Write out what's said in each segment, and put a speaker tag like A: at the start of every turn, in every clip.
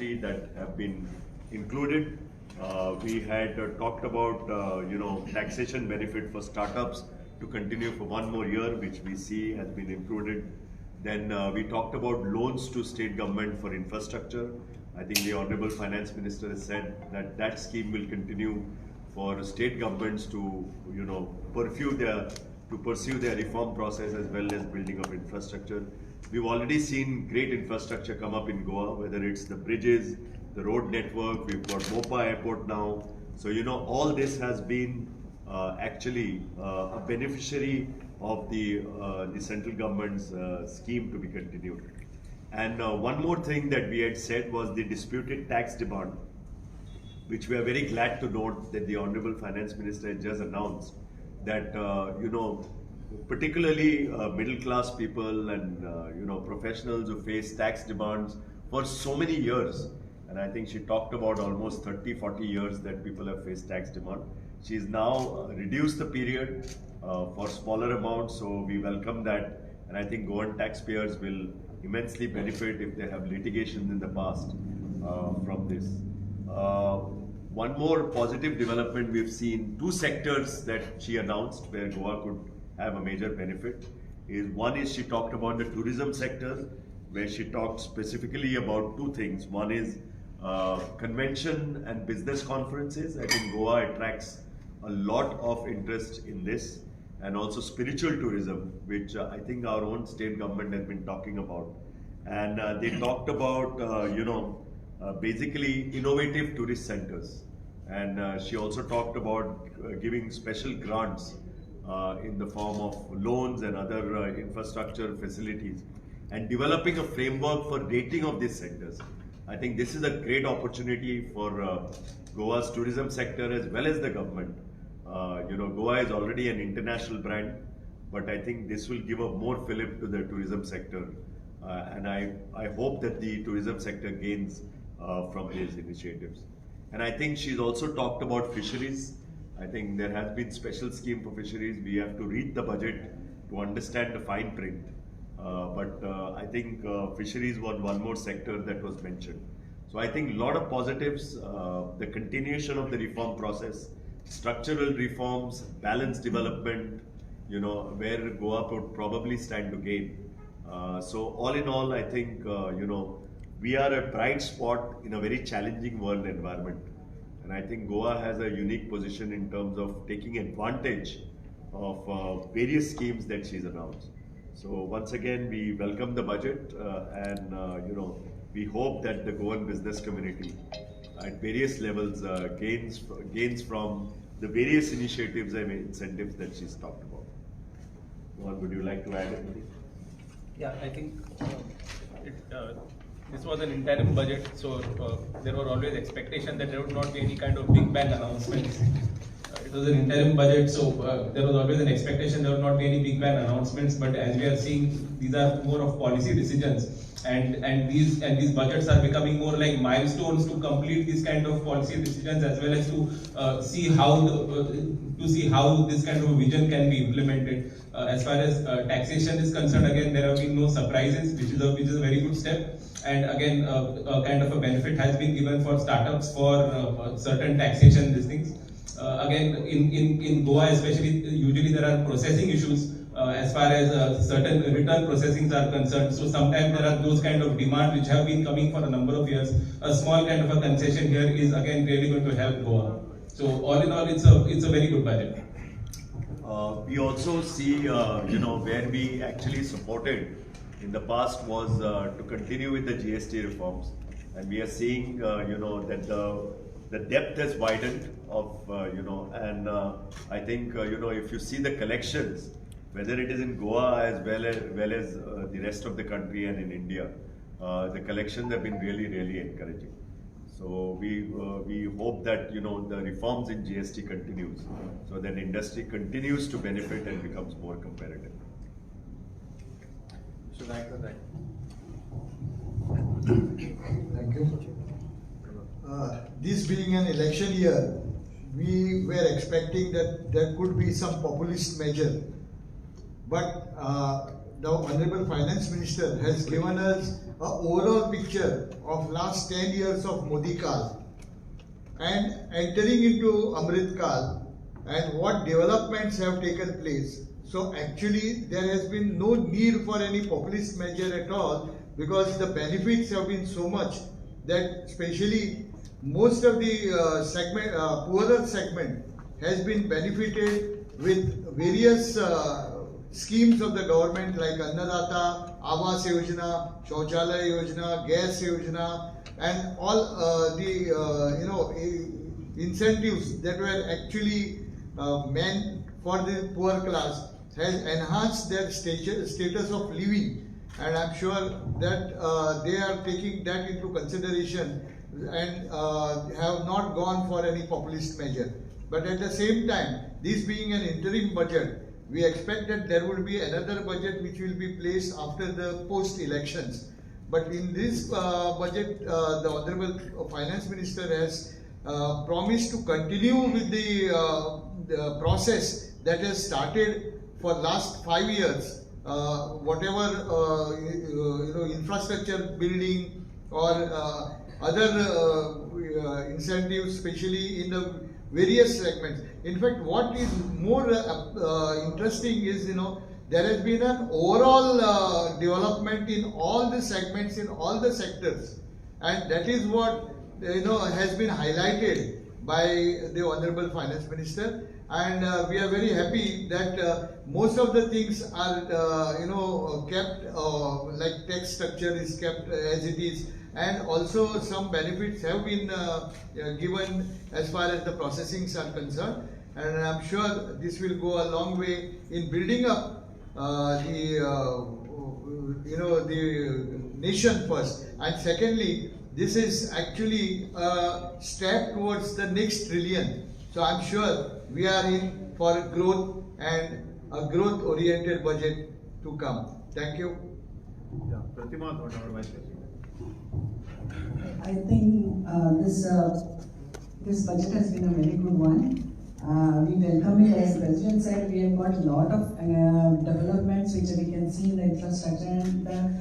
A: industry that have been included. We had talked about taxation benefit for startups to continue for one more year, which we see has been included. Then we talked about loans to state government for infrastructure. I think the Honorable Finance Minister has said that that scheme will continue for state governments to pursue their reform process as well as building of infrastructure. We've already seen great infrastructure come up in Goa, whether it's the bridges, the road network. We've got Mopa Airport now. So all this has been actually a beneficiary of the central government's scheme to be continued. And one more thing that we had said was the disputed tax demand, which we are very glad to note that the Honorable Finance Minister has just announced that particularly middle class people and professionals who face tax demands for so many years, and I think she talked about almost 30-40 years that people have faced tax demand. She's now reduced the period for smaller amounts, so we welcome that, and I think Goan taxpayers will immensely benefit if they have litigations in the past from this. One more positive development we've seen, two sectors that she announced where Goa could have a major benefit is, one is she talked about the tourism sector, where she talked specifically about two things. One is convention and business conferences. I think Goa attracts a lot of interest in this, and also spiritual tourism, which I think our own state government has been talking about. And they talked about basically innovative tourist centers, and she also talked about giving special grants in the form of loans and other infrastructure facilities, and developing a framework for rating of these sectors. I think this is a great opportunity for Goa's tourism sector as well as the government. Goa is already an international brand, but I think this will give a more fillip to the tourism sector, and I hope that the tourism sector gains from these initiatives. And I think she's also talked about fisheries. I think there has been special scheme for fisheries. We have to read the budget to understand the fine print. But I think fisheries was one more sector that was mentioned. So I think a lot of positives, the continuation of the reform process, structural reforms, balanced development, where Goa would probably stand to gain. So all in all, I think, we are a bright spot in a very challenging world environment. And I think Goa has a unique position in terms of taking advantage of various schemes that she's announced. So once again, we welcome the budget and we hope that the Goan business community at various levels gains from the various initiatives and incentives that she's talked about. Mohan, would you like to add anything?
B: Yeah, I think this was an interim budget, so there were always expectations that there would not be any kind of big bang announcements. It was an interim budget, so there was always an expectation there would not be any big bang announcements. But as we are seeing, these are more of policy decisions, and these budgets are becoming more like milestones to complete these kind of policy decisions, as well as to see how this kind of a vision can be implemented. As far as taxation is concerned, again there have been no surprises, which is a very good step. And again, a kind of a benefit has been given for startups for certain taxation these things. Again, in Goa especially, usually there are processing issues as far as certain return processings are concerned. So sometimes there are those kind of demands which have been coming for a number of years. A small kind of a concession here is again really going to help Goa. So all in all, it's a very good budget.
A: We also see, where we actually supported in the past was to continue with the GST reforms, and we are seeing, that the depth has widened of, and I think, if you see the collections, whether it is in Goa as well as the rest of the country and in India, the collections have been really, really encouraging. So we hope that the reforms in GST continues, so that industry continues to benefit and becomes more competitive.
C: Thank you. This being an election year, we were expecting that there could be some populist measure, but the Honorable Finance Minister has given us overall picture of last 10 years of Modi Kal and entering into Amrit Kal and what developments have taken place. So actually there has been no need for any populist measure at all, because the benefits have been so much that especially most of the poorer segment has been benefited with various schemes of the government like Annadata, Awas Yojana, Shauchalaya Yojana, Gas Yojana, and all incentives that were actually meant for the poor class has enhanced their status of living, and I'm sure that they are taking that into consideration and have not gone for any populist measure. But at the same time, this being an interim budget, we expect that there will be another budget which will be placed after the post-elections. But in this budget, the Honorable Finance Minister has promised to continue with the process that has started for last 5 years. Whatever infrastructure building or other incentives, especially in the various segments. In fact, what is more interesting is, there has been an overall development in all the segments, in all the sectors, and that is what has been highlighted by the Honorable Finance Minister. And we are very happy that most of the things are kept, like tax structure is kept as it is, and also some benefits have been given as far as the processings are concerned. And I'm sure this will go a long way in building up the nation first, and secondly, this is actually a step towards the next trillion. So I'm sure we are in for growth and a growth-oriented budget to come. Thank you.
A: Yeah, Pratima, Honorable Vice President.
D: I think this budget has been a very good one. We welcome it. As the President said, we have got a lot of developments which we can see in the infrastructure, and the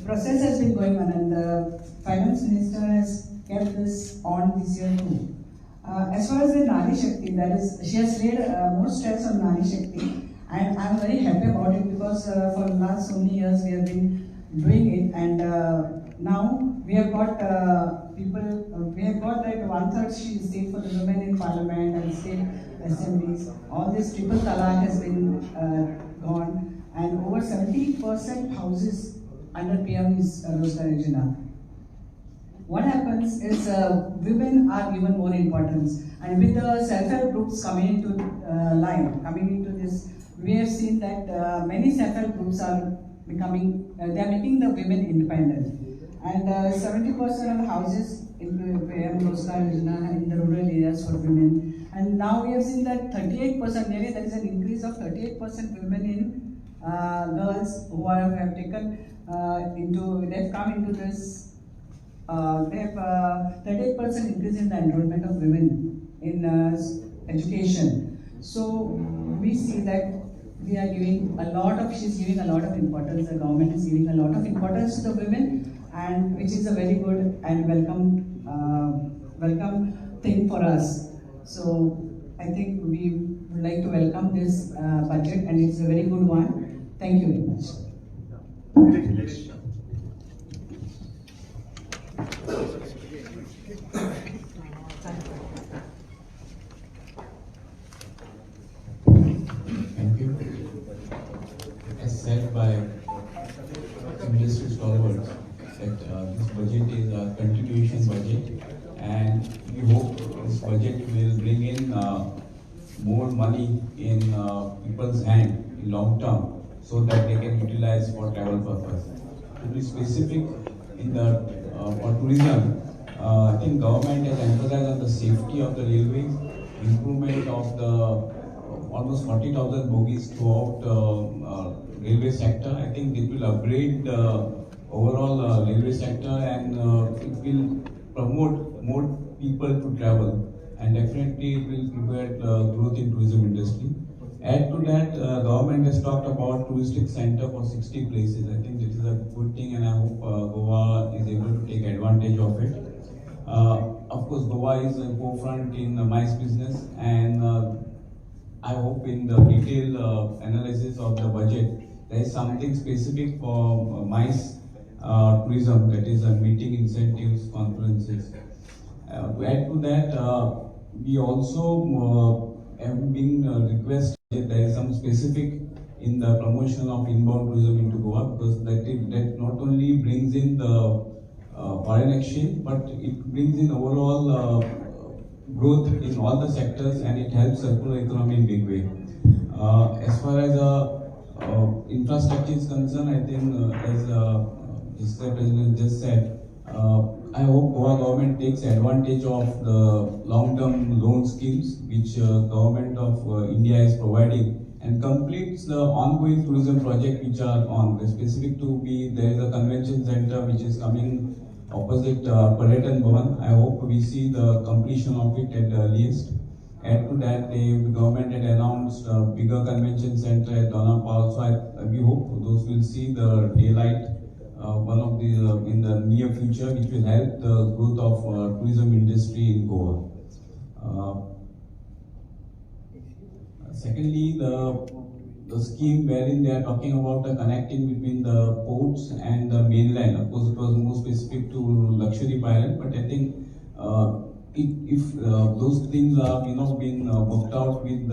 D: process has been going on, and the Finance Minister has kept this on this year too. As far as the Nari Shakti, that is, she has laid more stress on Nari Shakti, and I am very happy about it, because for the last so many years we have been doing it, and now we have got we have got like 1/3 seat for the women in parliament and state assemblies. All this triple talaq has been gone, and over 70% houses under PM is Rozgar Yojana. What happens is women are given more importance, and with the self-help groups coming into coming into this, we have seen that many self-help groups are becoming, they are making the women independent, and 70% of the houses in PM Rozgar Yojana in the rural areas for women, and now we have seen that 38%, nearly there is an increase of 38% women in girls who have taken they've come into this. They have 38% increase in the enrollment of women in education. So we see that we are giving she's giving a lot of importance, the government is giving a lot of importance to the women, and which is a very good and welcome thing for us. So I think we would like to welcome this budget, and it's a very good one. Thank you very much.
E: Thank you. As said by Minister Stalwart, that this budget is a continuation budget, and we hope this budget will bring in more money in people's hand in long term, so that they can utilize for travel purpose. To be specific, in the for tourism, I think government has emphasized on the safety of the railways, improvement of the almost 40,000 bogies throughout railway sector. I think it will upgrade the overall railway sector, and it will promote more people to travel, and definitely it will prevent growth in tourism industry. Add to that, government has talked about touristic center for 60 places. I think this is a good thing, and I hope Goa is able to take advantage of it. Of course, Goa is a forefront in MICE business, and I hope in the detailed analysis of the budget, there is something specific for MICE tourism, that is meeting incentives, conferences. To add to that, we also have been requested that there is some specific in the promotion of inbound tourism into Goa, because that not only brings in the foreign exchange, but it brings in overall growth in all the sectors, and it helps circular economy in big way. As far as infrastructure is concerned, I think as Mr. President just said, I hope Goa government takes advantage of the long-term loan schemes which government of India is providing, and completes the ongoing tourism project which are on. Specific to be, there is a convention center which is coming opposite Pariyatan Bhavan. I hope we see the completion of it at the earliest. Add to that, the government had announced a bigger convention center at Donapal, so we hope those will see the daylight. One of the in the near future, which will help the growth of tourism industry in Goa. Secondly, the scheme wherein they are talking about the connecting between the ports and the mainland. Of course, it was more specific to Lakshadweep Island, but I think if those things are being worked out with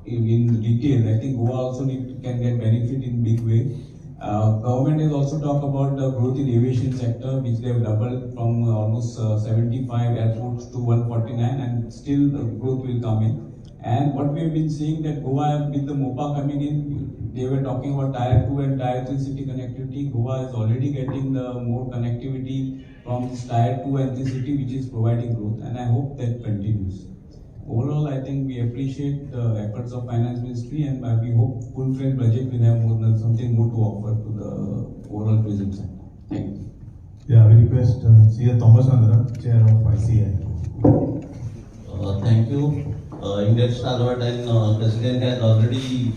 E: in detail, I think Goa also can get benefit in big way. Government has also talked about the growth in aviation sector, which they have doubled from almost 75 airports to 149, and still the growth will come in. And what we have been seeing that Goa, with the MOPA coming in, they were talking about Tier 2 and Tier 3 city connectivity. Goa is already getting the more connectivity from this Tier 2 and 3 city, which is providing growth, and I hope that continues. Overall, I think we appreciate the efforts of Finance Ministry, and we hope full-fledged budget will have something more to offer to the overall tourism sector. Thank you.
F: Yeah, we request C.A. Thomas Andhra, Chair of ICI.
G: Thank you. Indian Stalwart and President has already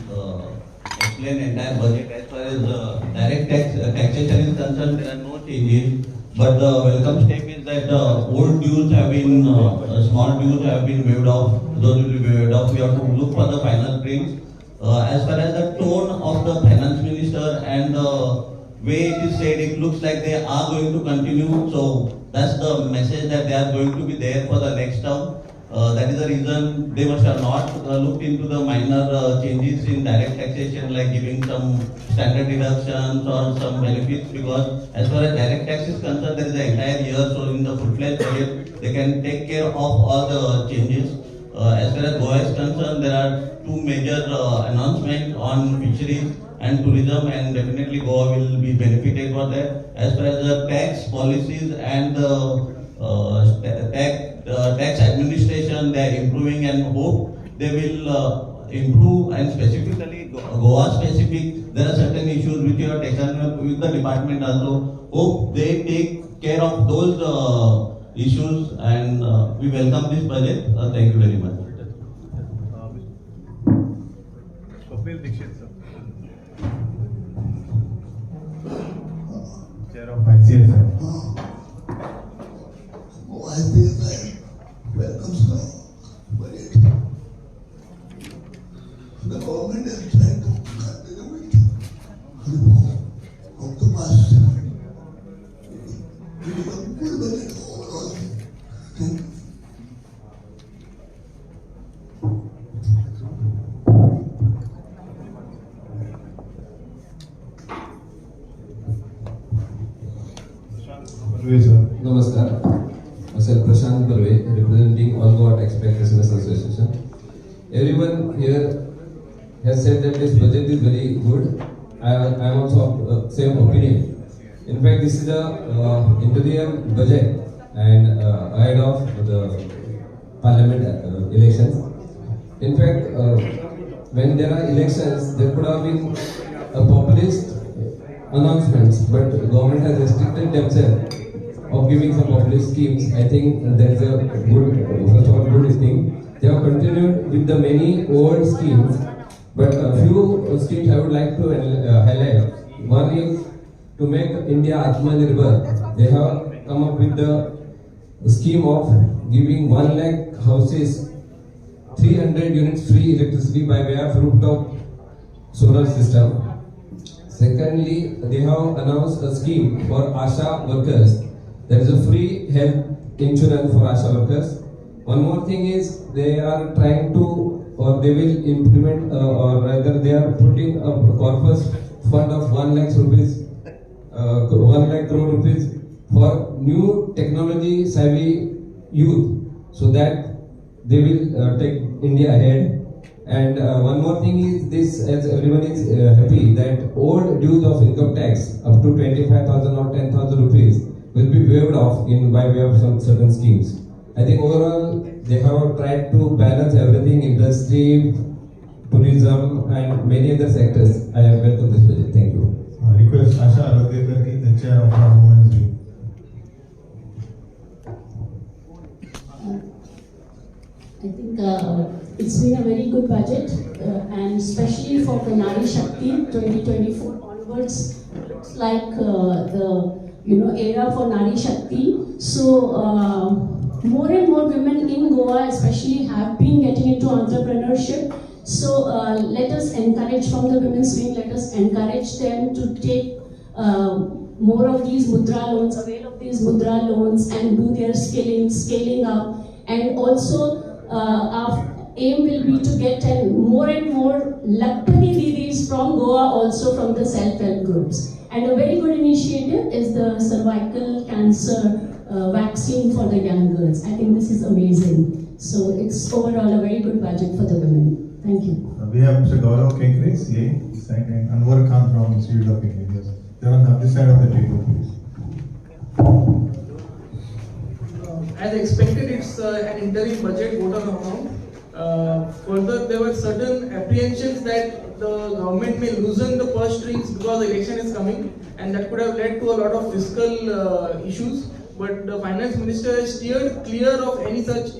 G: explained entire budget. As far as direct taxation is concerned, there are no changes. But the welcome step is that old dues have been, small dues have been waived off. Those will be waived off. We have to look for the final print. As far as the tone of the Finance Minister and the way it is said, it looks like they are going to continue. So that's the message, that they are going to be there for the next term. That is the reason they must have not looked into the minor changes in direct taxation, like giving some standard deductions or some benefits, because as far as direct tax is concerned, there is an entire year, so in the full-fledged budget, they can take care of all the changes. As far as Goa is concerned, there are two major announcements on fisheries and tourism, and definitely Goa will be benefited for that. As far as the tax policies and tax administration, they are improving, and hope they will improve. And specifically Goa specific, there are certain issues which you have taken up with the department also. Hope they take care of those issues, and we welcome this budget. Thank you very much.
F: Swapnil Dixit, sir. Chair of ICI, sir.
H: Welcomes the budget. The government has tried to cut the weight of the past. It is a good budget overall. Thank you.
I: Namaskar. Myself Prashant Barve, representing All Goa Taxpayer Business Association. Everyone here has said that this budget is very good. I am also of same opinion. In fact, this is the interim budget and ahead of the parliament elections. In fact, when there are elections, there could have been a populist announcements, but the government has restricted themselves of giving some populist schemes. I think that's a good, first of all, good thing. they have continued with the many old schemes, but a few schemes I would like to highlight. One is to make India Atmanirbhar. They have come up with the scheme of giving 1 lakh houses 300 units free electricity by way of rooftop solar system. Secondly, they have announced a scheme for ASHA workers. There is a free health insurance for ASHA workers. One more thing is they are trying to, or they will implement, or rather they are putting a corpus fund of 1 lakh rupees, 1 lakh crore rupees for new technology savvy youth, so that they will take India ahead. And one more thing is this, as everyone is happy that old dues of income tax up to 25,000 or 10,000 rupees will be waived off in by way of some certain schemes. I think overall they have tried to balance everything: industry, tourism, and many other sectors. I welcome this budget. Thank you.
F: Request Asha Aradekar ki, the chair of our Women's Wing.
J: I think it's been a very good budget, and especially for the Nari Shakti 2024 onwards, looks like the era for Nari Shakti. So more and more women in Goa, especially, have been getting into entrepreneurship. So let us encourage from the women's wing. Let us encourage them to take more of these mudra loans, avail of these mudra loans, and do their scaling up, and also. Our aim will be to get more and more Lakpati Didis from Goa, also from the self-help groups. And a very good initiative is the cervical cancer vaccine for the young girls. I think this is amazing. So it's overall a very good budget for the women. Thank you.
F: We have Mr. Gaurav Kenkre, CA, and Anwar Khan from Institute of Engineers. They are on the other side of the table, please.
K: As expected, it's an interim budget vote on amount. Further, there were certain apprehensions that the government may loosen the purse strings because the election is coming, and that could have led to a lot of fiscal issues. But the finance minister has steered clear of any such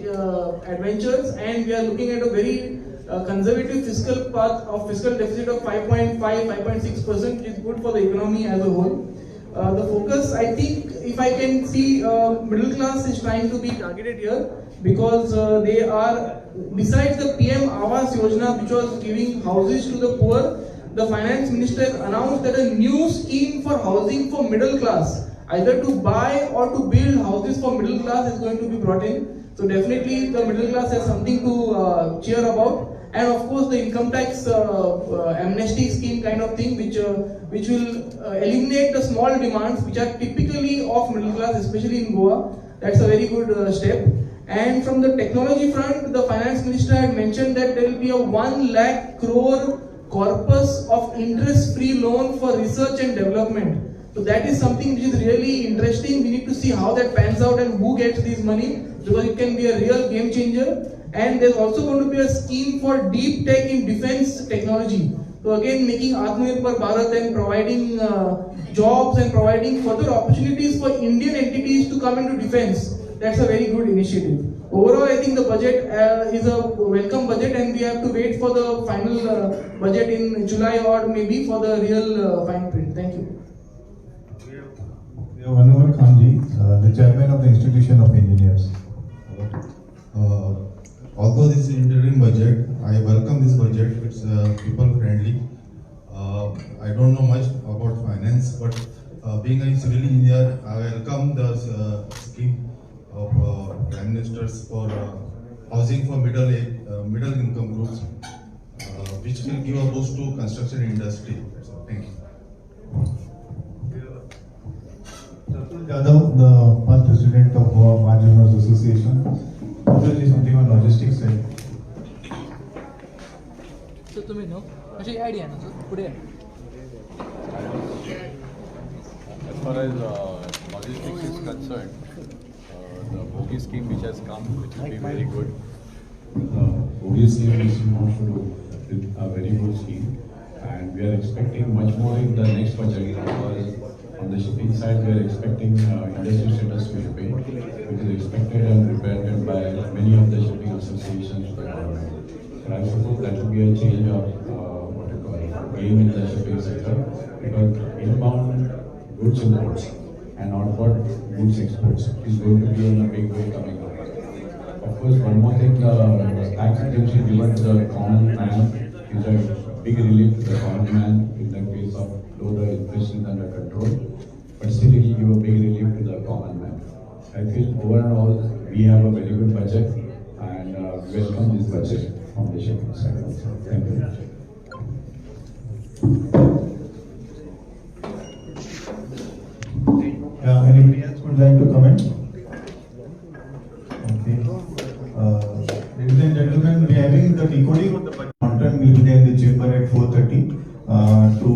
K: adventures, and we are looking at a very conservative fiscal path of fiscal deficit of 5.5, 5.6%, which is good for the economy as a whole. The focus, I think, if I can see, middle class is trying to be targeted here, because they are, besides the PM Awas Yojana, which was giving houses to the poor, the finance minister announced that a new scheme for housing for middle class, either to buy or to build houses for middle class, is going to be brought in. So definitely the middle class has something to cheer about. And of course the income tax amnesty scheme kind of thing, which will eliminate the small demands which are typically of middle class, especially in Goa. That's a very good step. And from the technology front, the finance minister had mentioned that there will be a 1 lakh crore corpus of interest-free loan for research and development. So that is something which is really interesting. We need to see how that pans out and who gets this money, because it can be a real game changer. And there's also going to be a scheme for deep tech in defense technology. So again, making Atmanirbhar Bharat and providing jobs and providing further opportunities for Indian entities to come into defense. That's a very good initiative. Overall, I think the budget is a welcome budget, and we have to wait for the final budget in July or maybe for the real fine print. Thank you.
F: We have Anwar Khanji, the chairman of the Institution of Engineers.
L: Although this is interim budget, I welcome this budget. It's people friendly. I don't know much about finance, but being a civil engineer, I welcome the scheme of Prime Ministers for housing for middle income groups, which will give a boost to construction industry. So, thank you.
F: Chatul Yadav, the past president of Goa Bar Owners Association. Chaturji, something on logistics side.
M: So, तुम्ही no अशी idea ना पुढे.
N: As far as logistics is concerned, the bogie scheme which has come, which will be very good.
E: The bogie scheme is a very good scheme, and we are expecting much more in the next budget, because on the shipping side we are expecting industry status to shipping, which is expected and prepared by many of the shipping associations be a change of what you call game in the shipping sector, because inbound goods imports and outward goods exports is going to be in a big way coming up. Of course, one more thing, the tax exemption given to the common man is a big relief to the common man in the case of though the inflation is under control, but still it will give a big relief to the common man. I feel overall we have a very good budget and welcome this budget from the shipping side also. Thank you.
F: Anybody else would like to comment? Okay. Ladies and gentlemen, we are having the decoding of the budget. Content will be there in the chamber at 4:30 to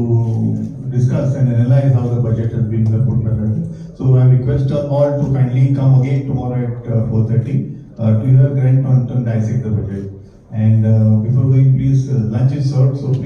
F: discuss and analyze how the budget has been put together. So I request all to kindly come again tomorrow at 4:30 to hear Grant Thornton dissect the budget. And before going, please, lunch is served, so please.